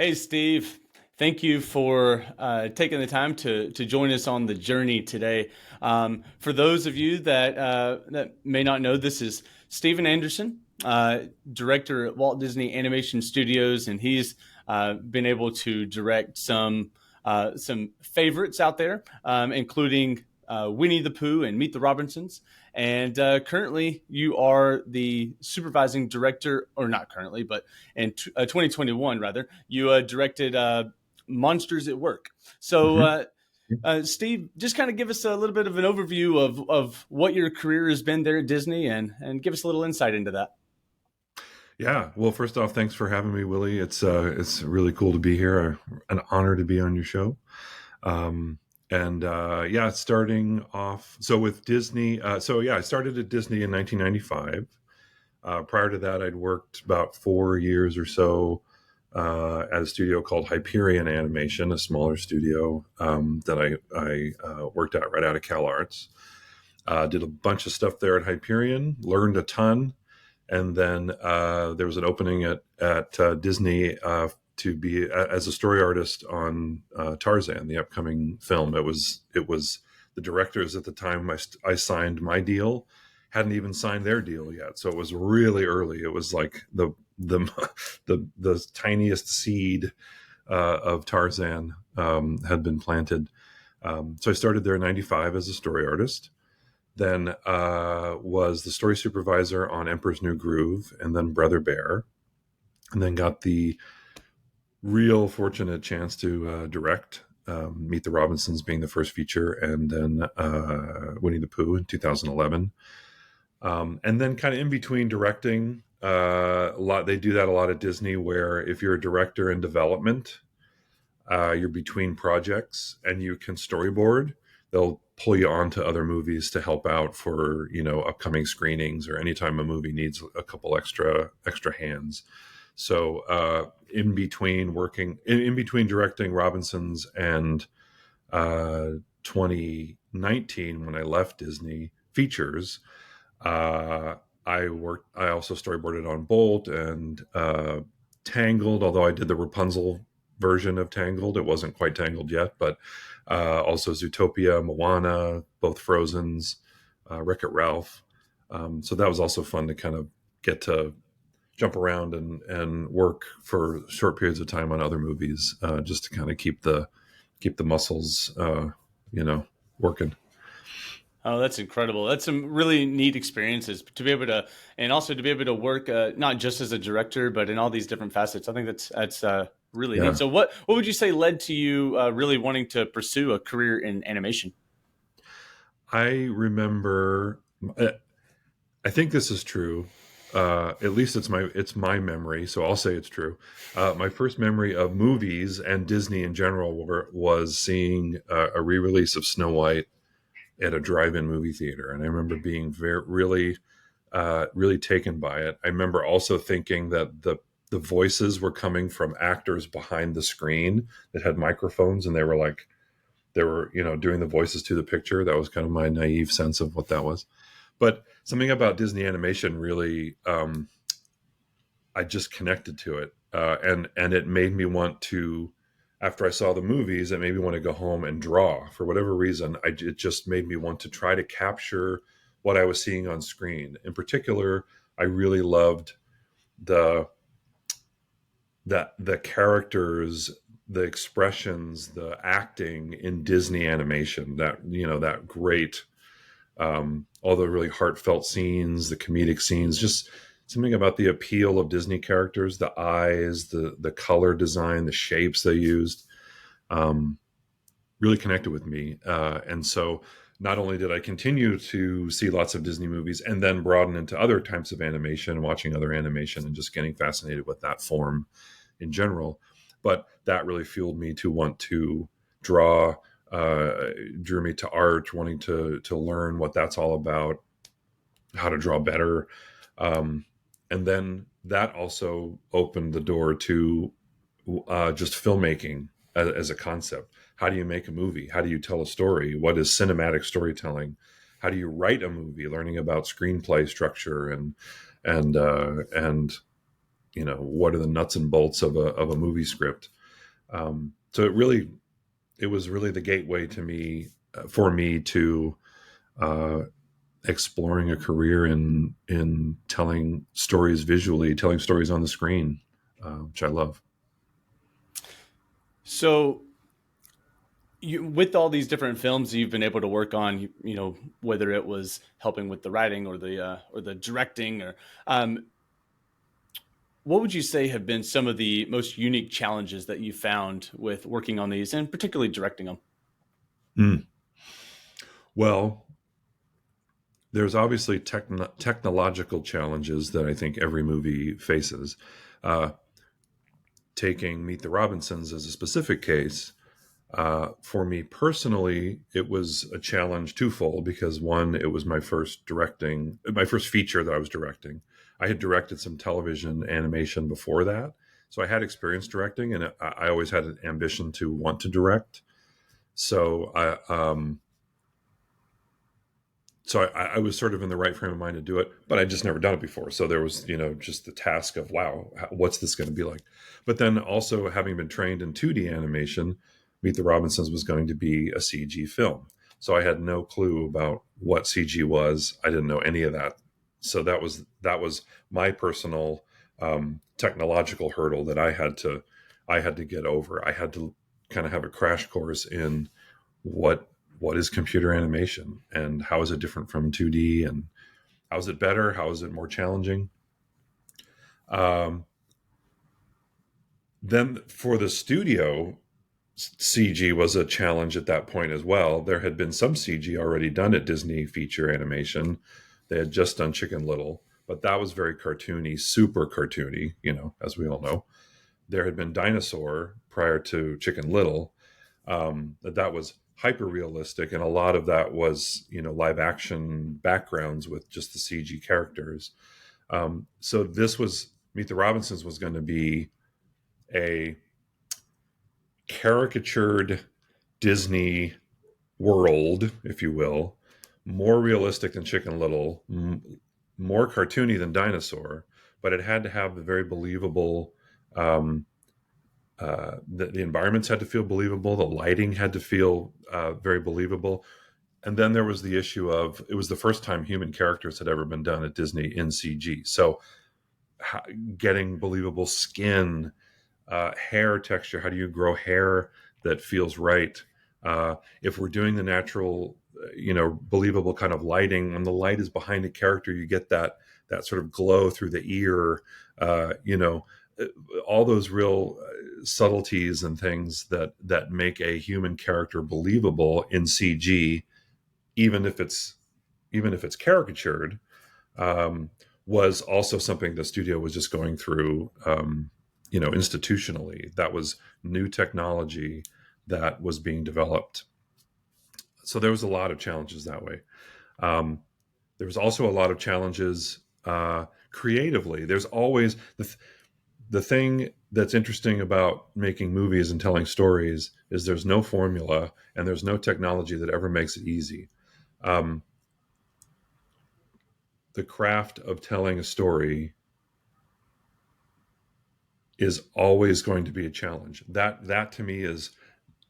Hey, Steve. Thank you for taking the time to join us on the journey today. For those of you that may not know, this is Steven Anderson, director at Walt Disney Animation Studios, and he's been able to direct some favorites out there, including Winnie the Pooh and Meet the Robinsons. And currently, you are the supervising director, or not currently, but in 2021, rather, you directed Monsters at Work. So, hmm Steve, just kind of give us a little bit of an overview of what your career has been there at Disney and give us a little insight into that. Yeah. Well, first off, thanks for having me, Willie. It's really cool to be here. An honor to be on your show. And yeah, starting off. So with Disney. So yeah, I started at Disney in 1995. Prior to that, I'd worked about 4 years or so at a studio called Hyperion Animation, a smaller studio that I worked at right out of Cal Arts. Did a bunch of stuff there at Hyperion. Learned a ton. And then there was an opening at Disney to be as a story artist on Tarzan, the upcoming film. It was the directors at the time I signed my deal hadn't even signed their deal yet, so it was really early. It was like the the tiniest seed of Tarzan had been planted. So I started there in '95 as a story artist, then was the story supervisor on Emperor's New Groove, and then Brother Bear, and then got the real fortunate chance to direct Meet the Robinsons being the first feature, and then Winnie the Pooh in 2011. And then kind of in between directing, a lot they do that a lot at Disney, where if you're a director in development, you're between projects and you can storyboard. They'll pull you on to other movies to help out for upcoming screenings or anytime a movie needs a couple extra hands. So in between directing Robinsons and 2019 when I left Disney features, uh, I also storyboarded on Bolt and Tangled, although I did the Rapunzel version of Tangled. It wasn't quite Tangled yet, but also Zootopia, Moana, both Frozen's, Wreck-It Ralph. So that was also fun to kind of get to jump around and work for short periods of time on other movies, just to kind of keep the muscles, working. Oh, that's incredible. That's some really neat experiences to be able to, and also to be able to work not just as a director, but in all these different facets. I think that's really neat. Yeah. So, what would you say led to you really wanting to pursue a career in animation? I remember. I think this is true. At least it's my memory, so I'll say it's true. My first memory of movies and Disney in general was seeing a re-release of Snow White at a drive-in movie theater, and I remember being really taken by it. I remember also thinking that the voices were coming from actors behind the screen that had microphones, and they were doing the voices to the picture. That was kind of my naive sense of what that was. But something about Disney animation really, I just connected to it, and it made me want to. After I saw the movies, it made me want to go home and draw. For whatever reason, it just made me want to try to capture what I was seeing on screen. In particular, I really loved the the characters, the expressions, the acting in Disney animation. That great, all the really heartfelt scenes, the comedic scenes, just something about the appeal of Disney characters, the eyes, the color design, the shapes they used, um, really connected with me. And so not only did I continue to see lots of Disney movies and then broaden into other types of animation, watching other animation and just getting fascinated with that form in general, but that really fueled me to want to draw, drew me to art, wanting to learn what that's all about, how to draw better. Um, and then that also opened the door to just filmmaking as a concept. How do you make a movie? How do you tell a story? What is cinematic storytelling? How do you write a movie? Learning about screenplay structure and what are the nuts and bolts of a movie script. So it was really the gateway to me for me to uh, exploring a career in telling stories visually, telling stories on the screen, which I love. So, with all these different films you've been able to work on, whether it was helping with the writing or the directing, or what would you say have been some of the most unique challenges that you found with working on these, and particularly directing them? Mm. Well, there's obviously technological challenges that I think every movie faces. Uh, Taking Meet the Robinsons as a specific case, for me personally, it was a challenge twofold because one, it was my first feature that I was directing. I had directed some television animation before that, so I had experience directing, and I always had an ambition to want to direct. So I was sort of in the right frame of mind to do it, but I just never done it before. So there was, just the task of, wow, what's this going to be like? But then also having been trained in 2D animation, Meet the Robinsons was going to be a CG film. So I had no clue about what CG was. I didn't know any of that. So that was my personal technological hurdle that I had to get over. I had to kind of have a crash course in what what is computer animation and how is it different from 2D, and how is it better, how is it more challenging. um, then for the studio, CG was a challenge at that point as well. There had been some CG already done at Disney feature animation. They had just done Chicken Little, but that was very cartoony, super cartoony, as we all know. There had been Dinosaur prior to Chicken Little, that was hyper realistic, and a lot of that was live action backgrounds with just the CG characters. So this was Meet the Robinsons was going to be a caricatured Disney world, if you will, more realistic than Chicken Little, more cartoony than Dinosaur, but it had to have a very believable. The environments had to feel believable. The lighting had to feel very believable. And then there was the issue of it was the first time human characters had ever been done at Disney in CG. So getting believable skin, hair texture. How do you grow hair that feels right? If we're doing the natural, believable kind of lighting, when the light is behind the character, you get that sort of glow through the ear. Uh, you know, all those real subtleties and things that make a human character believable in CG, even if it's caricatured, um, was also something the studio was just going through, institutionally. That was new technology that was being developed. So there was a lot of challenges that way. Um, there was also a lot of challenges creatively. There's always the thing that's interesting about making movies and telling stories is there's no formula and there's no technology that ever makes it easy. Um, the craft of telling a story is always going to be a challenge. That to me is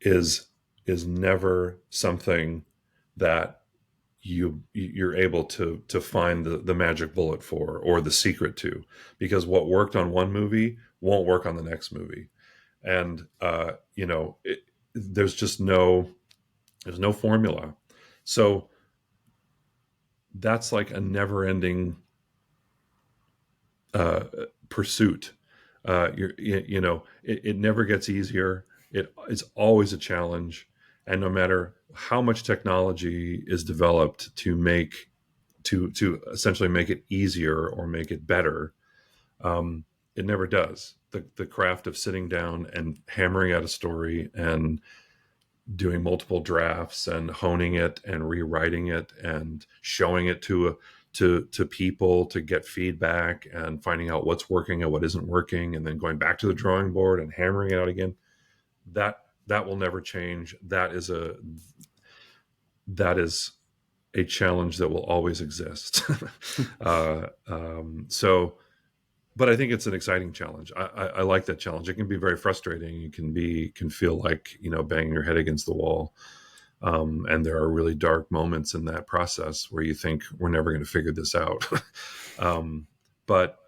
is never something that you're able to find the magic bullet for or the secret to, because what worked on one movie won't work on the next movie. And there's just no formula. So that's like a never ending uh, pursuit. It never gets easier. It's always a challenge, and no matter how much technology is developed to essentially make it easier or make it better, um, it never does. The craft of sitting down and hammering out a story and doing multiple drafts and honing it and rewriting it and showing it to people to get feedback and finding out what's working and what isn't working, and then going back to the drawing board and hammering it out again. That will never change. That is a challenge that will always exist. So but I think it's an exciting challenge. I like that challenge. It can be very frustrating. You can feel like, banging your head against the wall. And there are really dark moments in that process where you think we're never going to figure this out. um, but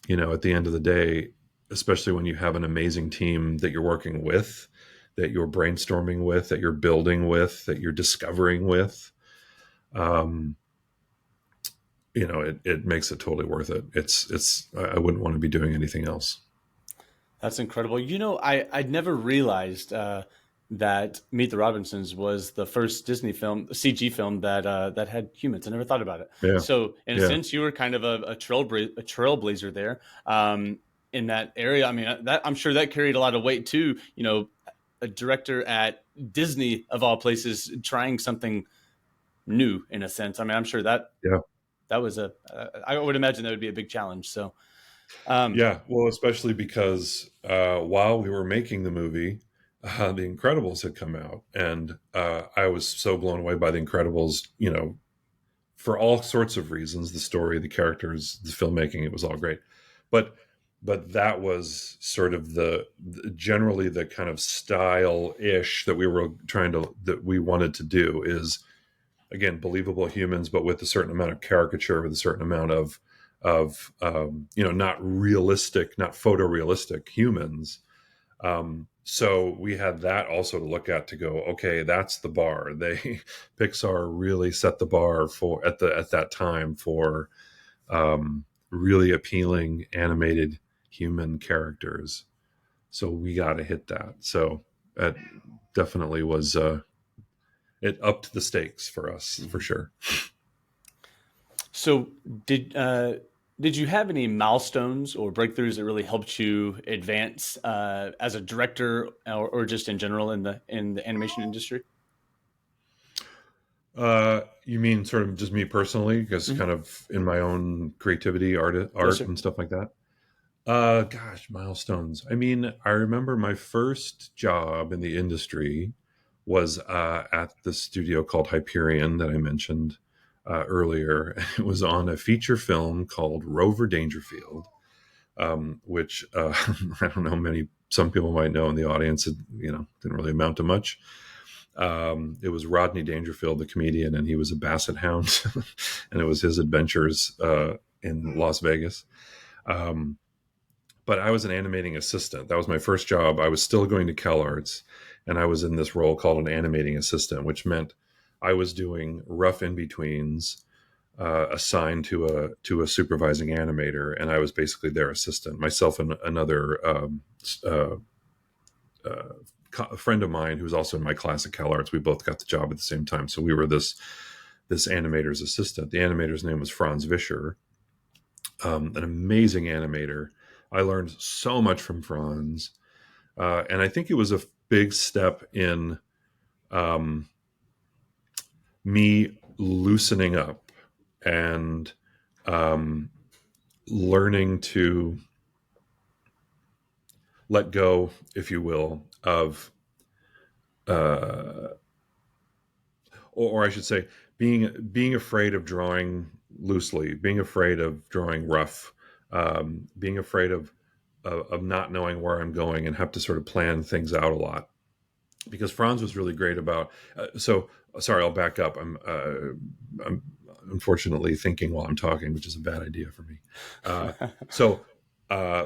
at the end of the day, especially when you have an amazing team that you're working with, that you're brainstorming with, that you're building with, that you're discovering with, um, it makes it totally worth it. I wouldn't want to be doing anything else. That's incredible. I'd never realized that Meet the Robinsons was the first Disney film, CG film that had humans. I never thought about it. Yeah. So, in a Yeah. sense, you were kind of a trailblazer there in that area. I mean, that I'm sure that carried a lot of weight too. A director at Disney of all places trying something new in a sense. I mean, I'm sure Yeah. that was I would imagine that would be a big challenge. So, um, Yeah. Well, especially because while we were making the movie, The Incredibles had come out, and I was so blown away by The Incredibles. For all sorts of reasons, the story, the characters, the filmmaking, it was all great. But that was sort of generally the kind of style ish that we wanted to do is, again, believable humans, but with a certain amount of caricature, with a certain amount of not realistic, not photorealistic humans. So we had that also to look at, to go, okay, that's the bar. Pixar really set the bar for at that time for really appealing animated human characters. So we got to hit that. So that definitely was it upped the stakes for us for sure. So did uh, did you have any milestones or breakthroughs that really helped you advance as a director or just in general in the animation industry? You mean sort of just me personally, because Hmm. kind of in my own creativity, Yes, art sir. and stuff like that. Gosh, milestones. I mean, I remember my first job in the industry was at the studio called Hyperion that I mentioned earlier. It was on a feature film called Rover Dangerfield, which I don't know, some people might know in the audience. It, didn't really amount to much. It was Rodney Dangerfield, the comedian, and he was a basset hound, and it was his adventures in Las Vegas. Um, but I was an animating assistant. That was my first job. I was still going to CalArts, and I was in this role called an animating assistant, which meant I was doing rough in betweens assigned to a supervising animator, and I was basically their assistant. Myself and another uh, a friend of mine who was also in my class at CalArts. We both got the job at the same time, so we were this animator's assistant. The animator's name was Franz Vischer, an amazing animator. I learned so much from Franz, and I think it was a big step in um, me loosening up and um, learning to let go, if you will, of, uh, or I should say, being afraid of drawing loosely, being afraid of drawing rough, being afraid of not knowing where I'm going and have to sort of plan things out a lot. Because Franz was really great about. So sorry, I'll back up. I'm unfortunately thinking while I'm talking, which is a bad idea for me. So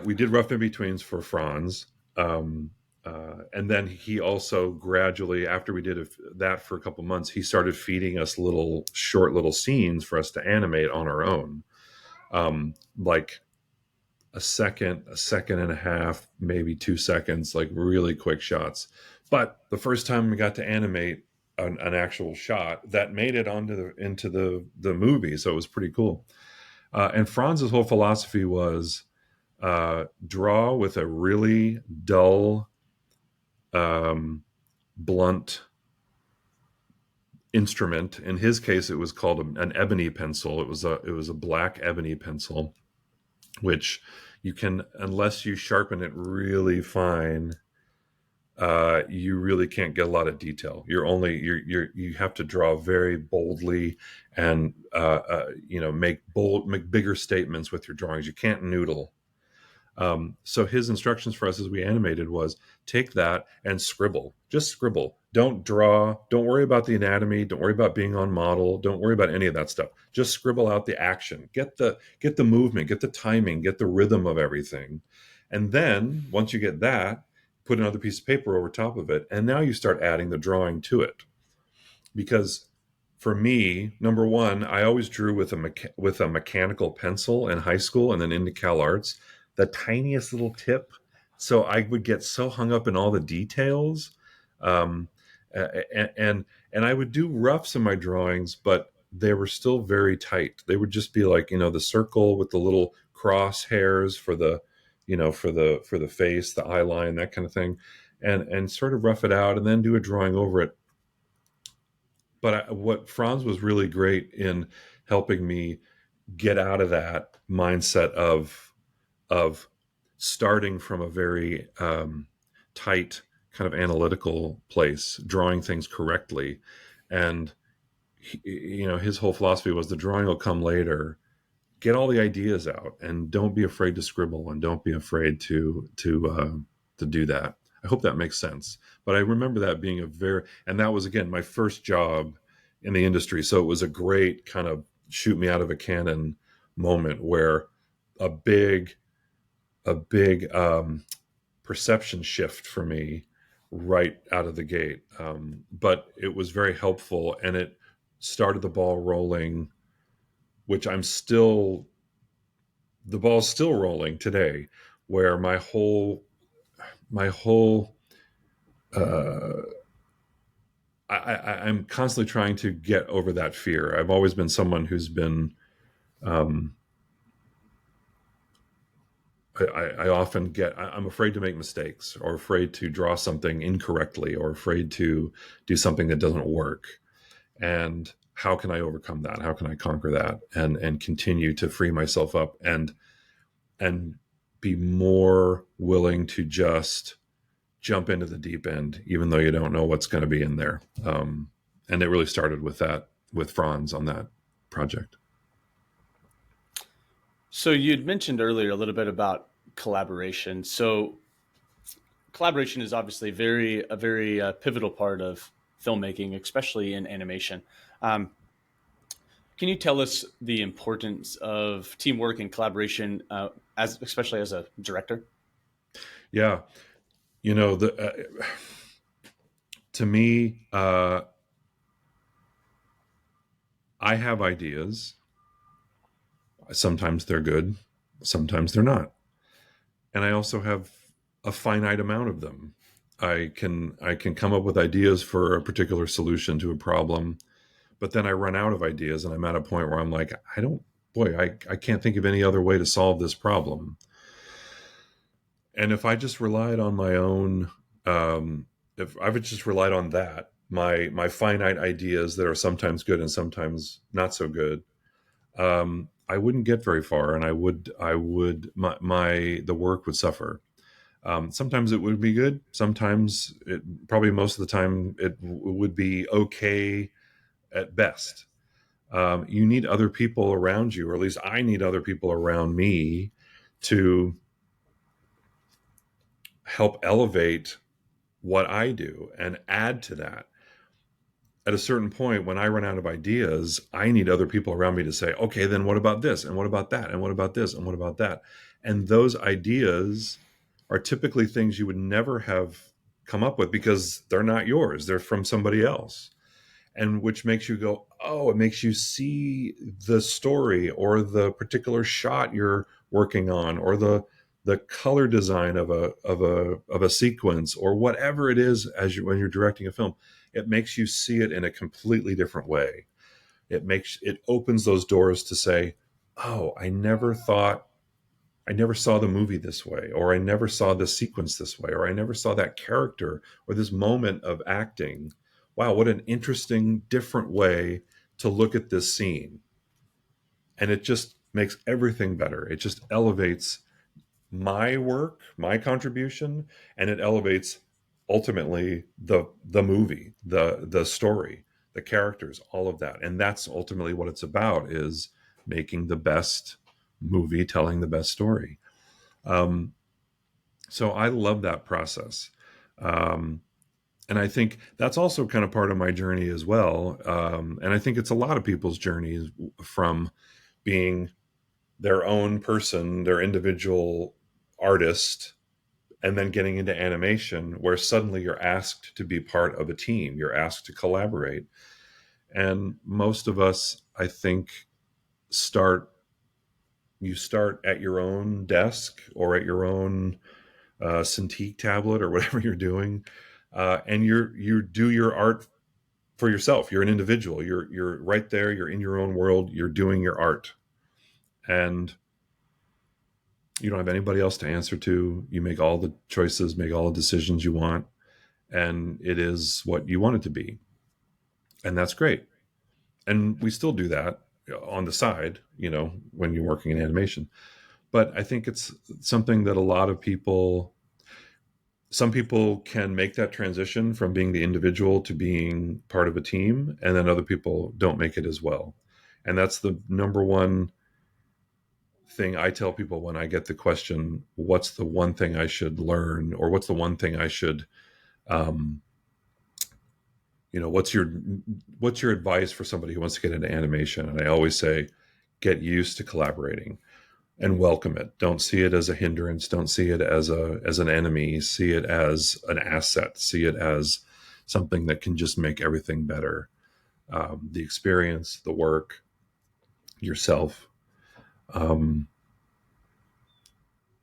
we did rough in betweens for Franz, and then he also gradually, after we did that for a couple months, he started feeding us little scenes for us to animate on our own, like a second and a half, maybe 2 seconds, like really quick shots. But the first time we got to animate an actual shot, that made it into the movie, so it was pretty cool. And Franz's whole philosophy was draw with a really dull, um, blunt instrument. In his case, it was called an ebony pencil. It was a black ebony pencil, which you can, unless you sharpen it really fine, you really can't get a lot of detail. You have to draw very boldly and make bigger statements with your drawings. You can't noodle. So his instructions for us as we animated was take that and scribble. Just scribble. Don't draw. Don't worry about the anatomy. Don't worry about being on model. Don't worry about any of that stuff. Just scribble out the action. Get the movement. Get the timing. Get the rhythm of everything. And then once you get that, put another piece of paper over top of it, and now you start adding the drawing to it. Because for me, number one, I always drew with a mechanical pencil in high school and then into Cal Arts, the tiniest little tip. So I would get so hung up in all the details, um, and I would do roughs in my drawings, but they were still very tight. They would just be like the circle with the little crosshairs for the face, the eye line, that kind of thing, and sort of rough it out, and then do a drawing over it. But what Franz was really great in helping me get out of that mindset of starting from a very tight kind of analytical place, drawing things correctly, and his whole philosophy was the drawing will come later. Get all the ideas out, and don't be afraid to scribble, and don't be afraid to do that. I hope that makes sense. But I remember that being and that was again my first job in the industry, so it was a great kind of shoot me out of a cannon moment where a big perception shift for me right out of the gate. But it was very helpful, and it started the ball rolling, which the ball's still rolling today, where my whole uh, I'm constantly trying to get over that fear. I've always been someone who's been um, I often I'm afraid to make mistakes, or afraid to draw something incorrectly, or afraid to do something that doesn't work. And how can I overcome that? How can I conquer that and continue to free myself up and be more willing to just jump into the deep end, even though you don't know what's going to be in there. And it really started with that, with Franz on that project. So you'd mentioned earlier a little bit about collaboration. So collaboration is obviously a very pivotal part of filmmaking, especially in animation. Um, can you tell us the importance of teamwork and collaboration, as especially as a director? Yeah, to me, I have ideas. Sometimes they're good, sometimes they're not, and I also have a finite amount of them. I can come up with ideas for a particular solution to a problem, but then I run out of ideas, and I'm at a point where I'm like, I don't, boy, I can't think of any other way to solve this problem. And if I just relied on my own, if I would just relied on that, my finite ideas that are sometimes good and sometimes not so good, I wouldn't get very far, and I would the work would suffer. Sometimes it would be good. Sometimes probably most of the time would be okay at best. You need other people around you, or at least I need other people around me to help elevate what I do and add to that. At a certain point, when I run out of ideas, I need other people around me to say, okay, then what about this? And what about that? And what about this? And what about that? And those ideas are typically things you would never have come up with because they're not yours, they're from somebody else. And which makes you go, oh, it makes you see the story or the particular shot you're working on, or the color design of a sequence, or whatever it is when you're directing a film. It makes you see it in a completely different way. It opens those doors to say, oh, I never saw the movie this way, or I never saw this sequence this way, or I never saw that character or this moment of acting. Wow, what an interesting, different way to look at this scene. And it just makes everything better. It just elevates my work, my contribution, and it elevates ultimately the movie, the story, the characters, all of that. And that's ultimately what it's about, is making the best movie, telling the best story. Um, so I love that process. Um, and I think that's also kind of part of my journey as well. And I think it's a lot of people's journeys, from being their own person, their individual artist, and then getting into animation, where suddenly you're asked to be part of a team, you're asked to collaborate. And most of us, I think, start you start at your own desk or at your own Cintiq tablet or whatever you're doing, and you do your art for yourself. You're an individual. You're right there. You're in your own world. You're doing your art, and you don't have anybody else to answer to. You make all the choices, make all the decisions you want, and it is what you want it to be, and that's great. And we still do that on the side, when you're working in animation. But I think it's something that a lot of people, some people can make that transition from being the individual to being part of a team, and then other people don't make it as well. And that's the number one thing I tell people when I get the question, what's the one thing I should learn, or what's the one thing I should, um, what's your advice for somebody who wants to get into animation? And I always say, get used to collaborating and welcome it. Don't see it as a hindrance. Don't see it as an enemy. See it as an asset. See it as something that can just make everything better. The experience, the work, yourself.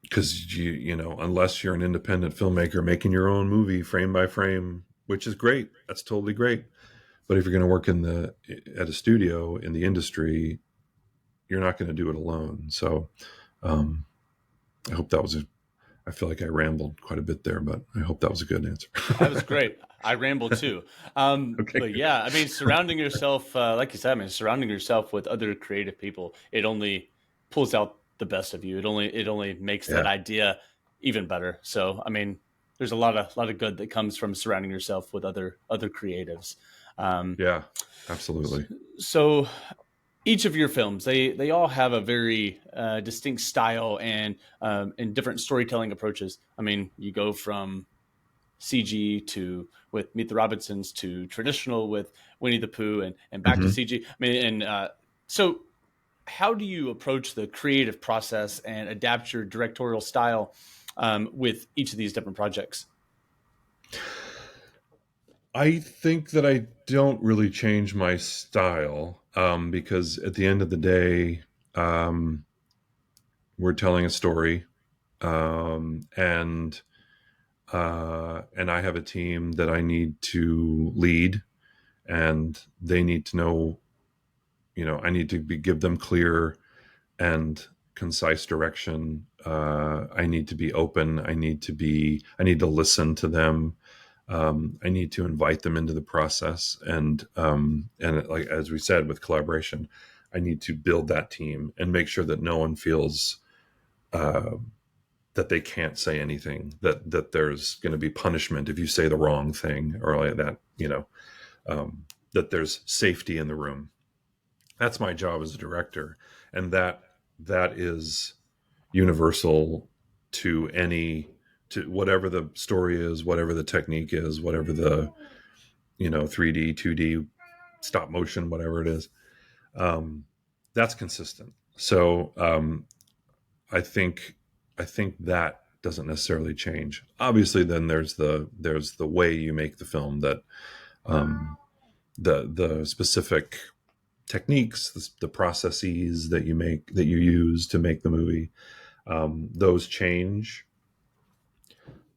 Because unless you're an independent filmmaker making your own movie frame by frame, which is great, that's totally great. But if you're going to work at a studio in the industry, you're not going to do it alone. So um, I hope that was I feel like I rambled quite a bit there, but I hope that was a good answer. That was great. I ramble too. Okay, But good. yeah, I mean, surrounding yourself, like you said, I mean, surrounding yourself with other creative people, it only pulls out the best of you. It only makes that Yeah, idea even better. So, I mean, there's a lot of good that comes from surrounding yourself with other creatives. Um, yeah, absolutely. so each of your films, they all have a very distinct style and different storytelling approaches. I mean, you go from CG to with Meet the Robinsons to traditional with Winnie the Pooh and back to Hmm. CG. I mean, and so how do you approach the creative process and adapt your directorial style with each of these different projects? I think that I don't really change my style, because at the end of the day, um, we're telling a story, and I have a team that I need to lead, and they need to know. I need to give them clear and concise direction. I need to be open. I need to listen to them. I need to invite them into the process, and like as we said with collaboration, I need to build that team and make sure that no one feels uh, that they can't say anything, that there's going to be punishment if you say the wrong thing or like that. That there's safety in the room. That's my job as a director, and that is universal to to whatever the story is, whatever the technique is, whatever the 3D, 2D, stop motion, whatever it is. Um, that's consistent. So I think I think that doesn't necessarily change. Obviously, then there's the way you make the film, that um, the specific techniques, the processes that you use to make the movie, those change,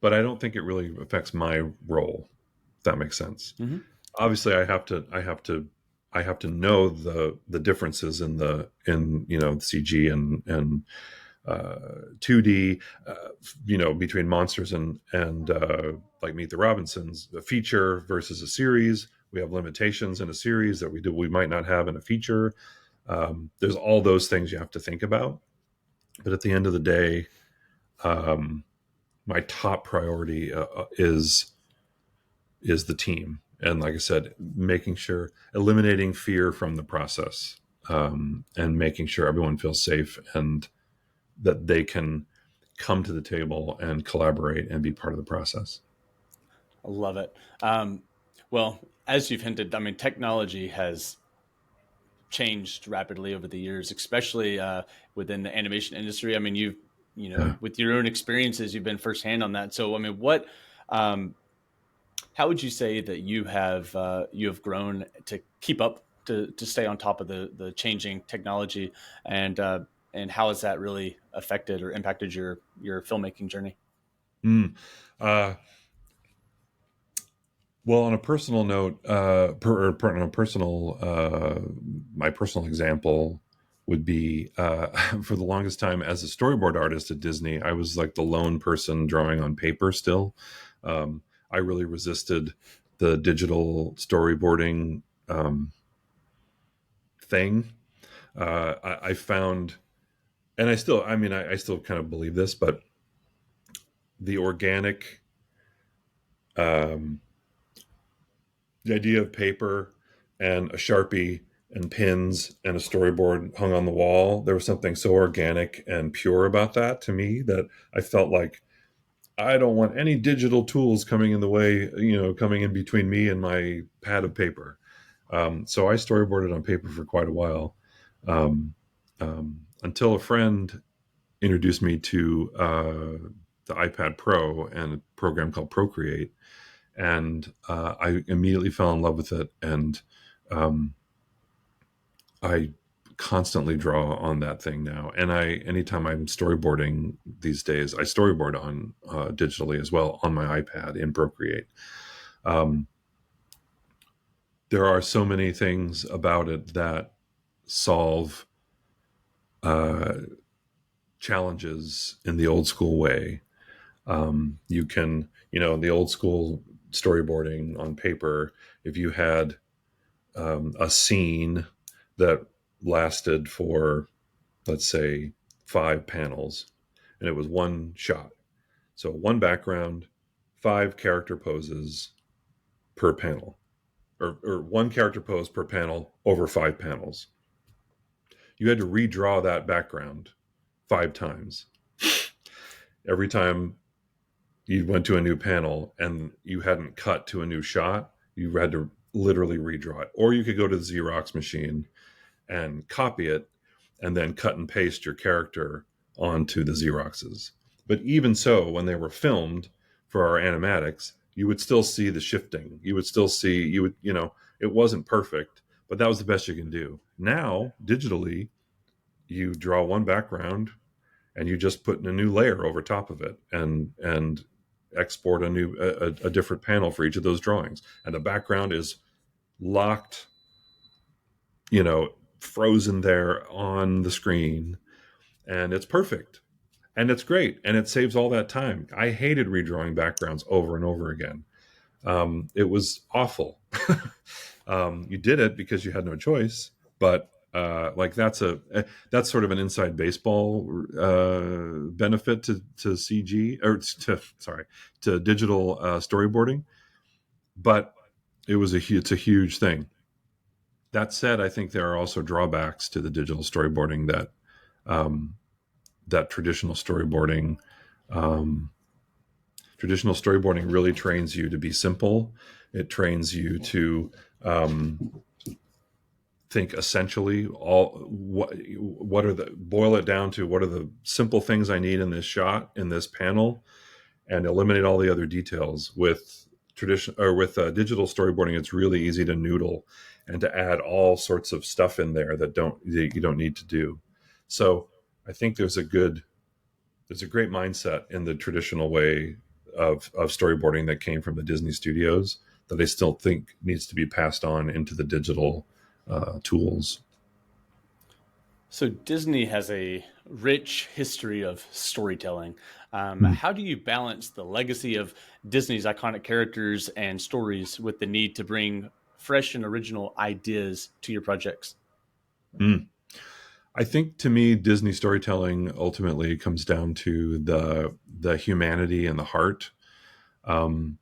but I don't think it really affects my role, if that makes sense. Mm-hmm. Obviously, I have to know the differences in CG and 2D, between monsters and like Meet the Robinsons, a feature versus a series. We have limitations in a series that we might not have in a feature. There's all those things you have to think about. But at the end of the day, um, my top priority is is the team. And like I said, making sure eliminating fear from the process, and making sure everyone feels safe and that they can come to the table and collaborate and be part of the process. I love it. Um, well, as you've hinted, I mean, technology has changed rapidly over the years, especially within the animation industry. I mean, Yeah. with your own experiences, you've been firsthand on that. So, I mean, um, how would you say that you have grown to keep up to stay on top of the changing technology, and uh, and how has that really affected or impacted your filmmaking journey? Mm. Uh, well, on a personal note, on a personal, my personal example would be for the longest time as a storyboard artist at Disney, I was like the lone person drawing on paper still. I really resisted the digital storyboarding thing. I found, and I mean, I still kind of believe this, but the organic, um, the idea of paper and a Sharpie and pins and a storyboard hung on the wall, there was something so organic and pure about that to me that I felt like I don't want any digital tools coming in the way, coming in between me and my pad of paper. So I storyboarded on paper for quite a while, until a friend introduced me to the iPad Pro and a program called Procreate, and I immediately fell in love with it. And um, I constantly draw on that thing now. And anytime I'm storyboarding these days, I storyboard on digitally as well on my iPad in Procreate. Um, there are so many things about it that solve uh, challenges in the old school way. You can, the old school storyboarding on paper, if you had a scene that lasted for, let's say, 5 panels, and it was one shot. So one background, 5 character poses per panel, or one character pose per panel over 5 panels. You had to redraw that background 5 times. Every time you went to a new panel and you hadn't cut to a new shot, you had to literally redraw it. Or you could go to the Xerox machine and copy it and then cut and paste your character onto the Xeroxes. But even so, when they were filmed for our animatics, you would still see the shifting. You would still see, it wasn't perfect, but that was the best you can do. Now, digitally, you draw one background and you just put in a new layer over top of it, and export a different panel for each of those drawings. And the background is locked, frozen there on the screen, and it's perfect and it's great and it saves all that time. I hated redrawing backgrounds over and over again. It was awful. You did it because you had no choice, but like that's sort of an inside baseball benefit to CG, or to, sorry, to digital storyboarding. But it's a huge thing. That said, I think there are also drawbacks to the digital storyboarding um, that um, traditional storyboarding really trains you to be simple. It trains you to um, think essentially what are the boil it down to what are the simple things I need in this shot, in this panel, and eliminate all the other details. With tradition, or with digital storyboarding, it's really easy to noodle and to add all sorts of stuff in there that you don't need to do. So I think there's a great mindset in the traditional way of storyboarding that came from the Disney studios that I still think needs to be passed on into the digital tools. So Disney has a rich history of storytelling. Hmm. How do you balance the legacy of Disney's iconic characters and stories with the need to bring fresh and original ideas to your projects? Mm. I think to me, Disney storytelling ultimately comes down to the humanity and the heart. Um,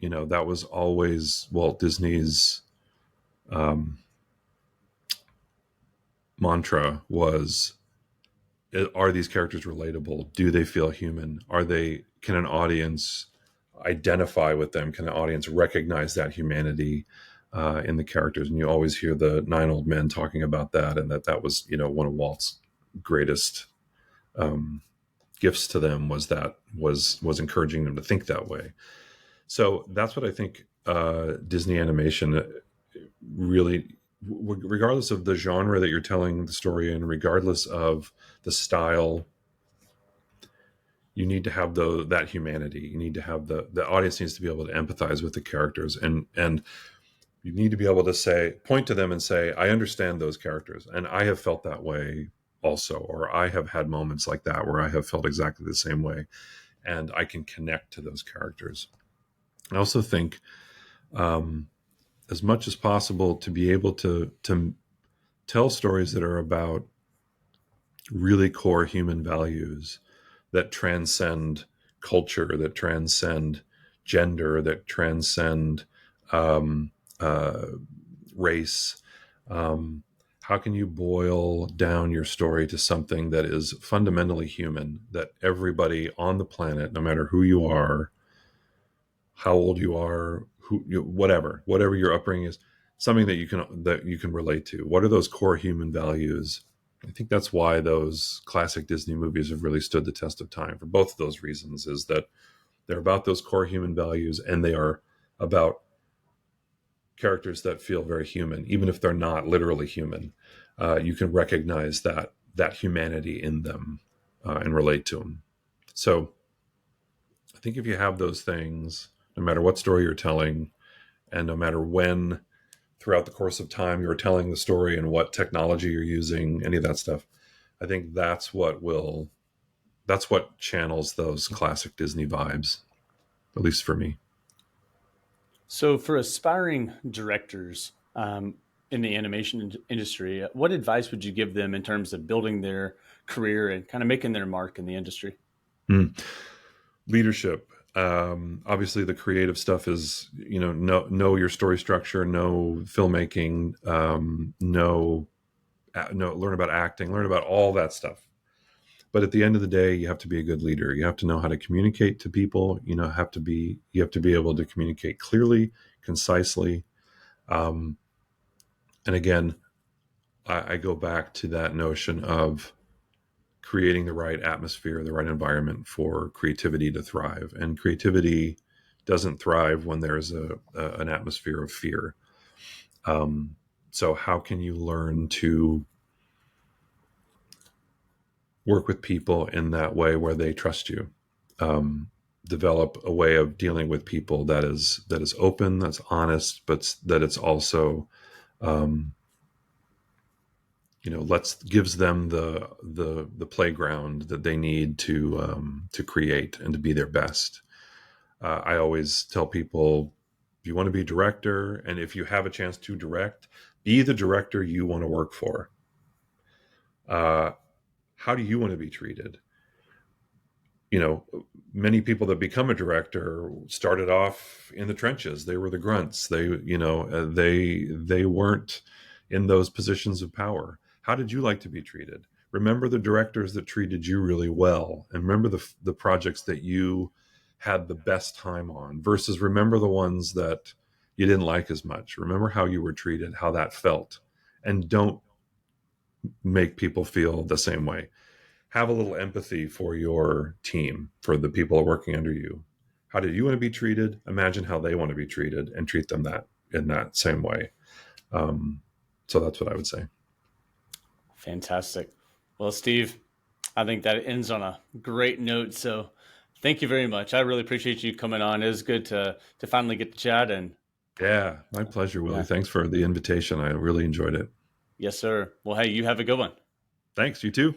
that was always Walt Disney's um, mantra was, are these characters relatable? Do they feel human? Can an audience identify with them? Can an audience recognize that humanity in the characters? And you always hear the Nine Old Men talking about that, and that was, one of Walt's greatest um, gifts to them, was encouraging them to think that way. So that's what I think Disney animation really, regardless of the genre that you're telling the story in, regardless of the style, you need to have that humanity. You need to have the audience needs to be able to empathize with the characters, and you need to be able to point to them and say, I understand those characters, and I have felt that way also, or I have had moments like that where I have felt exactly the same way, and I can connect to those characters. I also think, as much as possible, to be able to tell stories that are about really core human values that transcend culture, that transcend gender, that transcend um, uh, race. How can you boil down your story to something that is fundamentally human, that everybody on the planet, no matter who you are, how old you are, whatever your upbringing is, something that you can relate to? What are those core human values? I think that's why those classic Disney movies have really stood the test of time, for both of those reasons, is that they're about those core human values, and they are about characters that feel very human, even if they're not literally human. You can recognize that humanity in them and relate to them. So I think if you have those things, no matter what story you're telling, and no matter when throughout the course of time you're telling the story and what technology you're using, any of that stuff, I think that's what channels those classic Disney vibes, at least for me. So, for aspiring directors in the animation industry, what advice would you give them in terms of building their career and kind of making their mark in the industry? Mm. Leadership. Obviously, the creative stuff is, know your story structure, know filmmaking, learn about acting, learn about all that stuff. But at the end of the day, you have to be a good leader. You have to know how to communicate to people. You have to be able to communicate clearly, concisely. Um, and again, I go back to that notion of creating the right atmosphere, the right environment for creativity to thrive. And creativity doesn't thrive when there's an atmosphere of fear. So how can you learn to work with people in that way where they trust you? Develop a way of dealing with people that is open, that's honest, but that it's also um, gives them the playground that they need to create and to be their best. I always tell people, if you want to be a director, and if you have a chance to direct, be the director you want to work for. How do you want to be treated? Many people that become a director started off in the trenches. They were the grunts. They weren't in those positions of power. How did you like to be treated? Remember the directors that treated you really well, and remember the projects that you had the best time on, versus remember the ones that you didn't like as much. Remember how you were treated, how that felt, and don't make people feel the same way. Have a little empathy for your team, for the people working under you. How do you want to be treated? Imagine how they want to be treated, and treat them in that same way. So that's what I would say. Fantastic. Well, Steve, I think that ends on a great note. So, thank you very much. I really appreciate you coming on. It was good to finally get to chat. And Yeah, my pleasure, Willie. yeah, Thanks for the invitation. I really enjoyed it. yes, sir. Well, hey, you have a good one. Thanks. You too.